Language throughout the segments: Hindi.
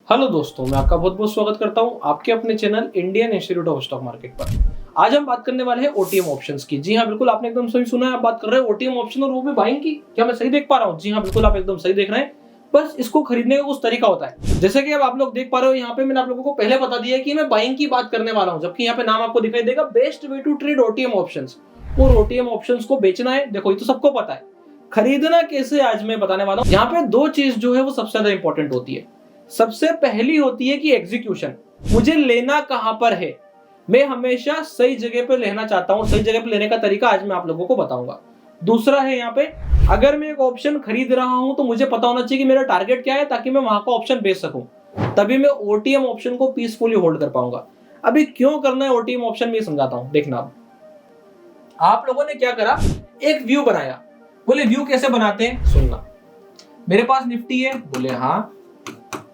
हेलो दोस्तों, मैं आपका बहुत बहुत स्वागत करता हूं आपके अपने channel Indian institute of stock market पर। आज हम बात करने वाले हैं ओटीएम ऑप्शंस की। जी हां, बिल्कुल आपने एकदम सही सुना है। आप बात कर रहे हैं ओटीएम ऑप्शन और वो भी बाइंग की। क्या मैं सही देख पा रहा हूं? जी हां, बिल्कुल आप एकदम सही देख रहे हैं। बस इसको खरीदने का कुछ तरीका होता है। जैसे कि अब आप लोग देख पा रहे हो, यहाँ पे मैंने आप लोगों को पहले बता दिया कि मैं बाइंग की बात करने वाला हूँ, जबकि यहाँ पे नाम आपको दिखाई देगा best way to trade OTM options. और ओटीएम ऑप्शंस को बेचना है, देखो ये तो सबको पता है। खरीदना कैसे, आज मैं बताने वाला हूँ। यहाँ पे दो चीज जो है वो सबसे ज्यादा इंपॉर्टेंट होती है। सबसे पहली होती है कि एग्जीक्यूशन, मुझे लेना कहां पर है। मैं हमेशा सही जगह पे लेना चाहता हूं। सही जगह पे लेने का तरीका आज मैं आप लोगों को बताऊंगा। दूसरा है यहाँ पे, अगर मैं एक ऑप्शन खरीद रहा हूं तो मुझे पता होना चाहिए कि मेरा टारगेट क्या है, ताकि मैं वहां का ऑप्शन बेच सकूं। तभी मैं ओटीएम ऑप्शन को पीसफुली होल्ड कर पाऊंगा। अभी क्यों करना है ओटीएम ऑप्शन, में समझाता हूं। देखना, आप लोगों ने क्या करा, एक व्यू बनाया। बोले व्यू कैसे बनाते हैं, सुनना। मेरे पास निफ्टी है, बोले हाँ,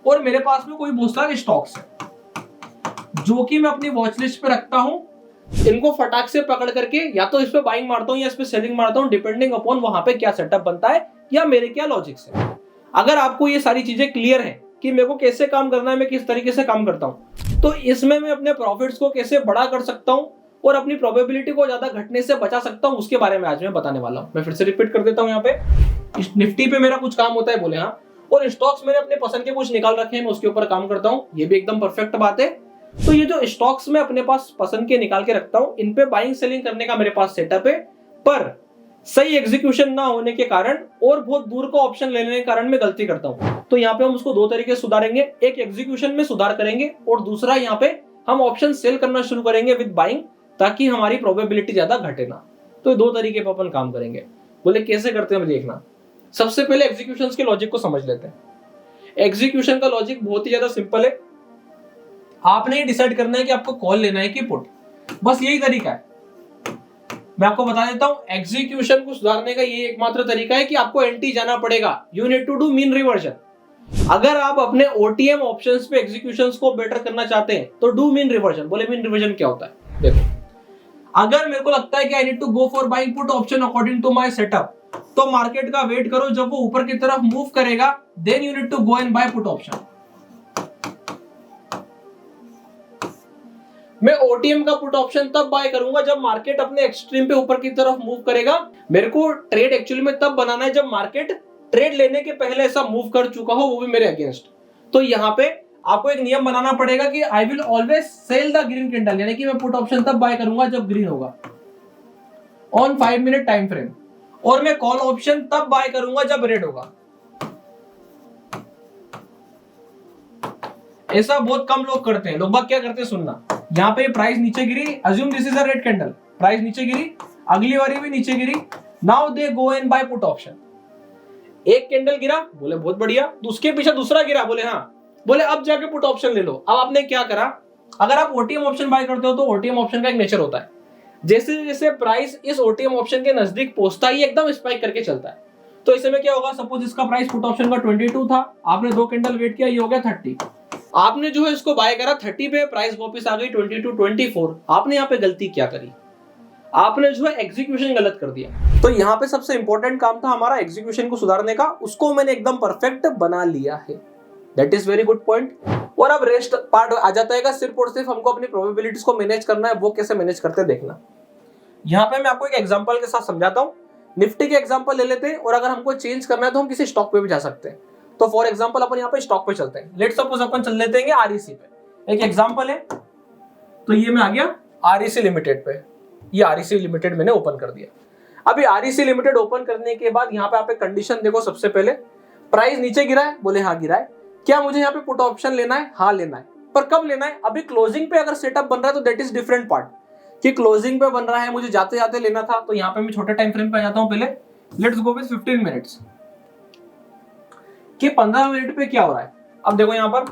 और मेरे पास में कोई बहुत सारे स्टॉक्स है जो कि मैं अपनी वॉच लिस्ट पे रखता हूं। इनको फटाक से पकड़ करके या तो इस पे बाइंग मारता हूं या इस पे सेलिंग मारता हूं, डिपेंडिंग अपॉन वहां पे क्या सेटअप बनता है या मेरे क्या लॉजिक्स है। अगर आपको ये सारी चीजें क्लियर है कि मेरे को कैसे काम करना है, मैं किस तरीके से काम करता हूं, तो इसमें मैं अपने प्रॉफिट्स को कैसे बड़ा कर सकता हूं और अपनी प्रोबेबिलिटी को ज्यादा घटने से बचा सकता हूं, उसके बारे में आज मैं बताने वाला हूं। मैं फिर से रिपीट कर देता हूं। यहाँ पे निफ्टी पे मेरा कुछ काम होता है, बोले हाँ, और स्टॉक्स मैंने अपने पसंद के कुछ निकाल रखे हैं, मैं उसके ऊपर काम करता हूं। ये भी एकदम परफेक्ट बात है। तो ये जो स्टॉक्स मैं अपने पास पसंद के निकाल के रखता हूं, इन पे बाइंग सेलिंग करने का मेरे पास सेटअप है, पर सही एग्जीक्यूशन ना होने के कारण और बहुत दूर का ऑप्शन लेने के कारण मैं गलती करता हूं। तो यहाँ पे हम उसको दो तरीके से सुधारेंगे। एक एग्जीक्यूशन में सुधार करेंगे और दूसरा यहाँ पे हम ऑप्शन सेल करना शुरू करेंगे विद बाइंग, ताकि हमारी प्रोबेबिलिटी ज्यादा घटे ना। तो दो तरीके पर अपन काम करेंगे। बोले कैसे करते हैं, देखना। सबसे पहले एग्जीक्यूशन के लॉजिक को समझ लेते हैं। एग्जीक्यूशन का लॉजिक बहुत ही ज्यादा सिंपल है। आपने ये डिसाइड करना है कि आपको कॉल लेना है कि पुट, बस यही तरीका है। मैं आपको बता देता हूं, एग्जीक्यूशन को सुधारने का ये एकमात्र तरीका है कि आपको एंटी जाना पड़ेगा। You need to do mean reversion. अगर आप अपने ओटीएम ऑप्शंस पे एग्जीक्यूशंस को बेटर करना चाहते हैं तो डू मीन रिवर्जन। बोले मीन रिवर्जन क्या होता है, देखो। अगर मेरे को लगता है कि I need to go for buying put option according to my setup, तो मार्केट का वेट करो, जब वो ऊपर की तरफ मूव करेगा then you need to go and buy put option. मैं ओटीएम का पुट ऑप्शन तब बाय करूंगा जब मार्केट अपने एक्सट्रीम पे ऊपर की तरफ मूव करेगा। मेरे को ट्रेड एक्चुअली में तब बनाना है जब मार्केट ट्रेड लेने के पहले ऐसा मूव कर चुका हो, वो भी मेरे अगेंस्ट। तो यहाँ पे आपको एक नियम बनाना पड़ेगा कि I will always sell the green candle, यानी कि मैं पुट ऑप्शन तब बाय करूंगा जब ग्रीन होगा ऑन 5 मिनट टाइम फ्रेम, और मैं कॉल ऑप्शन तब बाय करूंगा जब रेड होगा। ऐसा बहुत कम लोग करते हैं। लोग बात क्या करते हैं, सुनना। यहाँ पे प्राइस नीचे गिरी, assume this is a red candle, price नीचे गिरी, अगली बारी भी नीचे गिरी, now they go and buy put option. एक कैंडल गिरा, बोले बहुत बढ़िया, उसके पीछे दूसरा गिरा, बोले हाँ, बोले अब जाके पुट ऑप्शन ले लो। अब आपने क्या करा, अगर आप ओटीएम ऑप्शन बाय करते हो तो ओटीएम ऑप्शन का एक नेचर होता है, जैसे जैसे प्राइस इस ओटीएम ऑप्शन के नजदीक पहुंचता है एकदम स्पाइक करके चलता है। तो इस समय क्या होगा, सपोज इसका प्राइस पुट ऑप्शन का 22 था, आपने दो कैंडल वेट किया, ये हो गया 30। आपने जो है इसको बाय करा 30 पे, प्राइस वापस आ गई 22 24। आपने यहाँ पे गलती क्या करी, आपने जो है एग्जीक्यूशन गलत कर दिया। तो यहाँ पे सबसे इंपॉर्टेंट काम था हमारा एग्जीक्यूशन को सुधारने का, उसको मैंने एकदम परफेक्ट बना लिया है। That is very good point. और अब रेस्ट पार्ट आ जाता है, सिर्फ और सिर्फ हमको अपनी प्रोबेबिलिटीज को मैनेज करना है। वो कैसे मैनेज करते हैं, देखना। यहाँ पे मैं आपको एक एग्जांपल के साथ समझाता हूँ। निफ्टी के एग्जांपल ले लेते हैं, और अगर हमको चेंज करना है तो हम किसी स्टॉक पे भी जा सकते हैं। तो फॉर एग्जांपल अपन यहाँ पे स्टॉक पे चलते हैं। लेट्स सपोज अपन चल लेते हैं आरईसी पे, एक एग्जांपल है। तो ये मैं आ गया आरईसी लिमिटेड पे। ये आरईसी लिमिटेड मैंने ओपन कर दिया। अभी आरईसी लिमिटेड ओपन करने के बाद यहाँ पे आप एक कंडीशन देखो। सबसे पहले प्राइस नीचे गिरा है, बोले हाँ गिरा है। क्या मुझे यहाँ पे पुट ऑप्शन लेना है, हाँ लेना है, पर कब लेना है। अभी क्लोजिंग पे अगर सेटअप बन रहा है तो दैट इज डिफरेंट पार्ट, कि क्लोजिंग पे बन रहा है, मुझे जाते जाते लेना था। तो यहाँ पे मैं छोटे टाइम फ्रेम पे आ जाता हूँ। पहले लेट्स गो विद 15 मिनट्स, कि 15 मिनट पे क्या हो रहा है। अब देखो यहाँ पर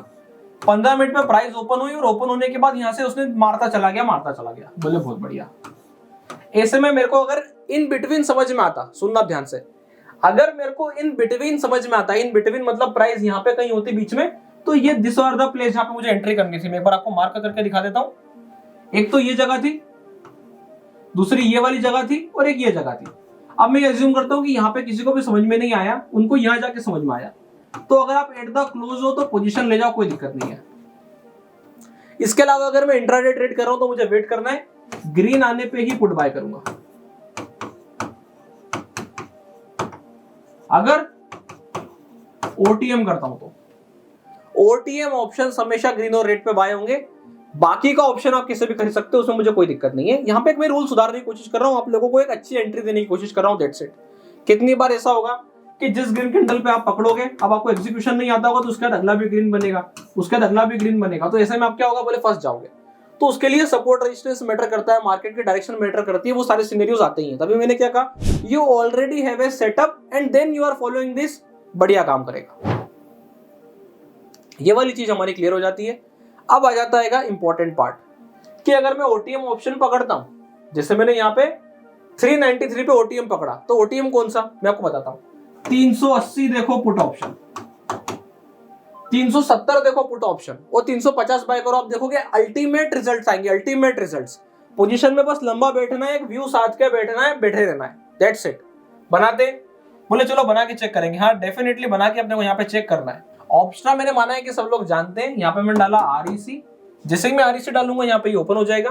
15 मिनट पे प्राइस ओपन हुई, और ओपन होने के बाद यहाँ से उसने मारता चला गया, बोले बहुत बढ़िया। ऐसे में मेरे को अगर इन बिटवीन समझ में आता, सुनना ध्यान से, अगर मेरे को इन बिटवीन समझ में आता, इन बिटवीन मतलब प्राइस यहाँ पे कहीं होती बीच में, तो ये दिस आर द प्लेस जहाँ पे मुझे एंट्री करनी थी। मैं एक बार आपको मार्क करके दिखा देता हूँ। एक तो ये जगह थी, दूसरी ये वाली जगह थी, और एक ये जगह थी। अब मैं अज्यूम करता हूँ कि यहाँ पे किसी को भी समझ में नहीं आया, उनको यहाँ जाके समझ में आया। तो अगर आप एट द क्लोज हो तो पोजीशन ले जाओ, कोई दिक्कत नहीं है। इसके अलावा अगर मैं इंट्राडे ट्रेड कर रहा हूं तो मुझे वेट करना है, ग्रीन आने पे ही पुट बाय करूंगा। अगर ओटीएम करता हूं तो ओटीएम ऑप्शन हमेशा ग्रीन और रेड पे बाय होंगे। बाकी का ऑप्शन आप किसी भी खरीद सकते हो, उसमें मुझे कोई दिक्कत नहीं है। यहाँ पे एक मैं रूल सुधारने की कोशिश कर रहा हूँ, आप लोगों को एक अच्छी एंट्री देने की कोशिश कर रहा हूँ, दैट्स इट। कितनी बार ऐसा होगा कि जिस ग्रीन कैंडल पे आप पकड़ोगे, अब आपको एग्जीक्यूशन नहीं आता होगा तो उसके बाद अगला भी ग्रीन बनेगा, उसके बाद अगला भी ग्रीन बनेगा, तो ऐसे में आप क्या होगा, बोले फंस जाओगे। तो उसके लिए सपोर्ट रेजिस्टेंस मैटर करता है, मार्केट की डायरेक्शन मैटर करती है, वो सारे सिनेरियोज आते ही हैं। तभी मैंने क्या कहा, you already have a setup and then you are following this, बढ़िया काम करेगा। ये वाली चीज हमारी क्लियर हो जाती है। अब आ जाता है इंपॉर्टेंट पार्ट कि अगर मैं ओटीएम ऑप्शन पकड़ता हूं, जैसे मैंने यहाँ पे 393 पे ओटीएम पकड़ा, तो ओटीएम कौन सा मैं आपको बताता हूं। 380 देखो पुट ऑप्शन, 370 देखो पुट ऑप्शन, और 350 बाय करो, आप देखोगे अल्टीमेट रिजल्ट्स आएंगे, अल्टीमेट रिजल्ट्स। पोजीशन में बस लंबा बैठना है, एक व्यू साथ के बैठना है, बैठे रहना है, दैट्स इट। बनाते बोले चलो बना के चेक करेंगे, हाँ डेफिनेटली बना के अपने को यहाँ पे चेक करना है। ऑप्शनल मैंने माना है कि सब लोग जानते हैं। यहाँ पे मैंने डाला आरईसी, जैसे ही मैं आरईसी डालूंगा यहाँ पे ओपन हो जाएगा।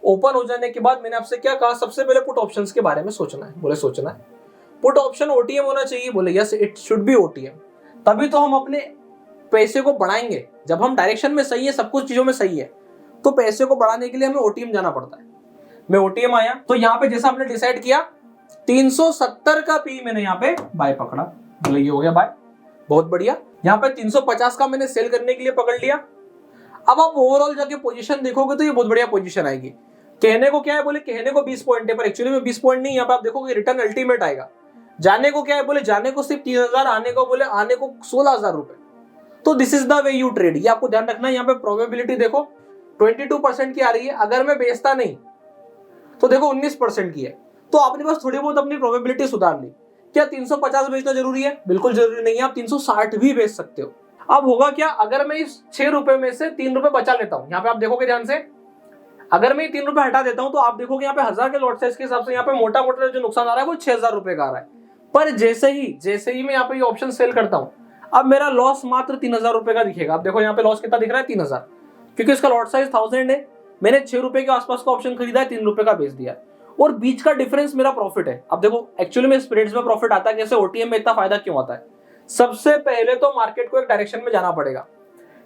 ओपन हो जाने के बाद मैंने आपसे क्या कहा, सबसे पहले पुट ऑप्शंस के बारे में सोचना है। बोले सोचना है पुट ऑप्शन ओटीएम होना चाहिए, बोले yes it should be OTM. तभी तो हम अपने पैसे को बढ़ाएंगे। जब हम डायरेक्शन में सही है, सब कुछ चीजों में सही है, तो पैसे को बढ़ाने के लिए हमें ओटीएम जाना पड़ता है। मैं ओटीएम आया तो यहाँ पे जैसा हमने डिसाइड किया 370 का पी मैंने यहाँ पे बाय पकड़ा, बोले ये हो गया बाय, बहुत बढ़िया। यहाँ पे 350 का मैंने सेल करने के लिए पकड़ लिया। अब आप ओवरऑल जाके पोजीशन देखोगे तो ये बहुत बढ़िया पोजीशन आएगी। कहने को क्या है, बोले कहने को 20 पॉइंट है, पर एक्चुअली में 20 पॉइंट नहीं। यहाँ पे आप देखोगे रिटर्न अल्टीमेट आएगा। जाने को क्या है, बोले जाने को सिर्फ 3000, आने को बोले आने को 16,000 रुपए। तो this is the way you trade, ये आपको ध्यान रखना है। यहाँ पे प्रोबेबिलिटी देखो 22% की आ रही है, अगर मैं बेचता नहीं तो देखो 19% की है। तो आपने बस थोड़ी बहुत अपनी प्रोबेबिलिटी सुधार ली। क्या 350 बेचना जरूरी है? बिल्कुल जरूरी नहीं है, आप 360 भी बेच सकते हो। अब होगा क्या, अगर मैं इस 6 रुपए में से 3 रुपए बचा लेता हूं, यहाँ पे आप देखोगे ध्यान से, अगर मैं 3 रुपए हटा देता हूं तो आप देखोगे यहाँ पे 1000 के लॉट साइज के हिसाब से यहाँ पे मोटा मोटा जो नुकसान आ रहा है वो 6000 रुपए का आ रहा है। पर जैसे ही मैं यहाँ पे ऑप्शन सेल करता हूँ, अब मेरा लॉस मात्र 3000 रुपए का दिखेगा। आप देखो यहाँ पे लॉस कितना दिख रहा है, 3000, क्योंकि इसका लॉट साइज 1000 है। मैंने 6 रुपए के आसपास का ऑप्शन खरीदा है, 3 रुपए का बेच दिया, और बीच का डिफरेंस मेरा प्रॉफिट है। अब देखो एक्चुअली में स्प्रेड्स में प्रॉफिट आता है कैसे, ओटीएम में इतना फायदा क्यों आता है। सबसे पहले तो मार्केट को एक डायरेक्शन में जाना पड़ेगा।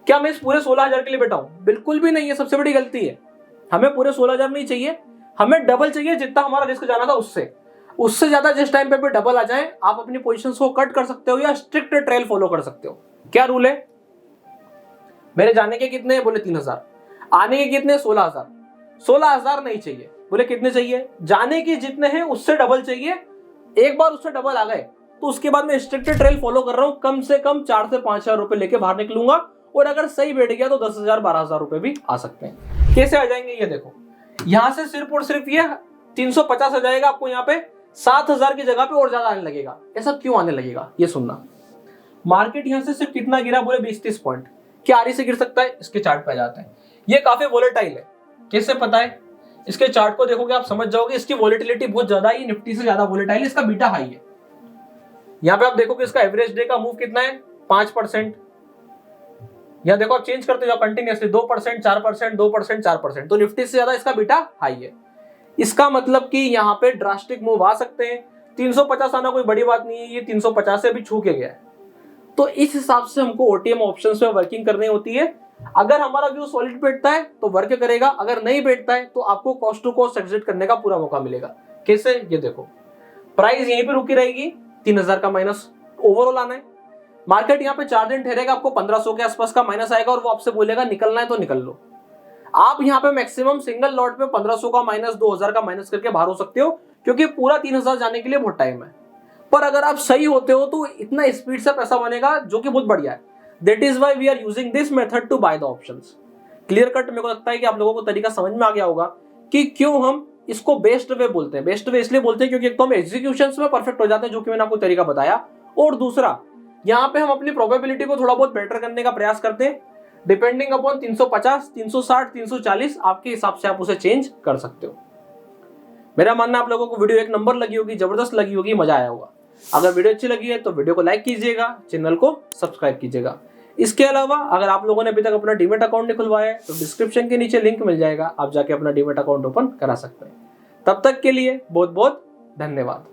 क्या मैं इस पूरे 16,000 के लिए बैठा हूं? बिल्कुल भी नहीं है, सबसे बड़ी गलती है। हमें पूरे 16,000 नहीं चाहिए, हमें डबल चाहिए जितना हमारा रिस्क जाना था उससे ज्यादा। जिस टाइम पे डबल आ जाए, आप अपनी पोजीशंस को कट कर सकते हो या स्ट्रिक्ट ट्रेल फॉलो कर सकते हो। क्या रूल है, मेरे जाने के कितने हैं, बोले 3000, आने के कितने, 16,000। 16,000 नहीं चाहिए, बोले कितने चाहिए, जाने के जितने हैं उससे डबल चाहिए। एक बार उससे डबल आ गए तो उसके बाद मैं स्ट्रिक्ट ट्रेल फॉलो कर रहा हूं, कम से कम 4 से 5,000 रुपए लेके बाहर निकलूंगा, और अगर सही बैठ गया तो 10,000 12,000 रुपए भी आ सकते हैं। कैसे आ जाएंगे ये देखो, यहां से सिर्फ और सिर्फ ये 350 आ जाएगा, आपको यहाँ पे 7,000 की जगह पे और ज्यादा आने लगेगा। ऐसा क्यों आने लगेगा, ये सुनना। मार्केट यहां से सिर्फ कितना गिरा, बोले 20-30 पॉइंट। क्या आरी से गिर सकता है, इसके चार्ट पे आ जाते हैं। ये काफी वोलेटाइल है, कैसे पता है, इसके चार्ट को देखोगे आप समझ जाओगे, इसकी वोलेटिलिटी बहुत ज्यादा है, निफ्टी से ज्यादा वोलेटाइल, इसका बीटा हाई है। यहाँ पे आप देखोगे इसका एवरेज डे का मूव कितना है, 5%। यहाँ देखो आप चेंज करते जाओ कंटिन्यूअसली, 2%, 4%, 2%, 4%, तो निफ्टी से ज्यादा इसका बीटा हाई है। इसका मतलब कि यहाँ पे ड्रास्टिक मूव आ सकते हैं। 350 आना कोई बड़ी बात नहीं है, ये 350 से भी छू के गया है। तो इस हिसाब से हमको ओटीएम ऑप्शंस में वर्किंग करनी होती है। अगर हमारा व्यू सॉलिड बैठता है तो वर्क करेगा, अगर नहीं बैठता है तो आपको कॉस्ट टू कॉस्ट एग्जिट करने का पूरा मौका मिलेगा। कैसे, ये देखो, प्राइस यहीं पे रुकी रहेगी, 3000 का माइनस ओवरऑल आना है। मार्केट यहाँ पे 4 दिन ठहरेगा, आपको 1500 के आसपास का माइनस आएगा, और वो आपसे बोलेगा निकलना है तो निकल लो। आप यहाँ पे मैक्सिमम सिंगल लॉट पे 1500 का माइनस, 2000 का माइनस करके बाहर हो सकते हो, क्योंकि पूरा 3000 जाने के लिए बहुत टाइम है। पर अगर आप सही होते हो तो इतना स्पीड से पैसा बनेगा, जो कि बहुत बढ़िया है। That is why we are using this method to buy the options. Clear cut मेरे को लगता है कि आप लोगों को तरीका समझ में आ गया होगा कि क्यों हम इसको बेस्ट वे बोलते हैं। बेस्ट वे इसलिए बोलते हैं क्योंकि एक तो हम एग्जीक्यूशंस में परफेक्ट हो जाते हैं, जो कि मैंने आपको तरीका बताया, और दूसरा यहाँ पे हम अपनी प्रोबेबिलिटी को थोड़ा बहुत बेटर करने का प्रयास करते हैं। डिपेंडिंग अपॉन 350, 360, 340 आपके हिसाब से आप उसे चेंज कर सकते हो। मेरा मानना आप लोगों को वीडियो एक नंबर लगी होगी, जबरदस्त लगी होगी, मजा आया होगा। अगर वीडियो अच्छी लगी है तो वीडियो को लाइक कीजिएगा, चैनल को सब्सक्राइब कीजिएगा। इसके अलावा अगर आप लोगों ने अभी तक अपना डीमैट अकाउंट नहीं खुलवाया है तो डिस्क्रिप्शन के नीचे लिंक मिल जाएगा, आप जाके अपना डीमैट अकाउंट ओपन करा सकते हैं। तब तक के लिए बहुत बहुत धन्यवाद।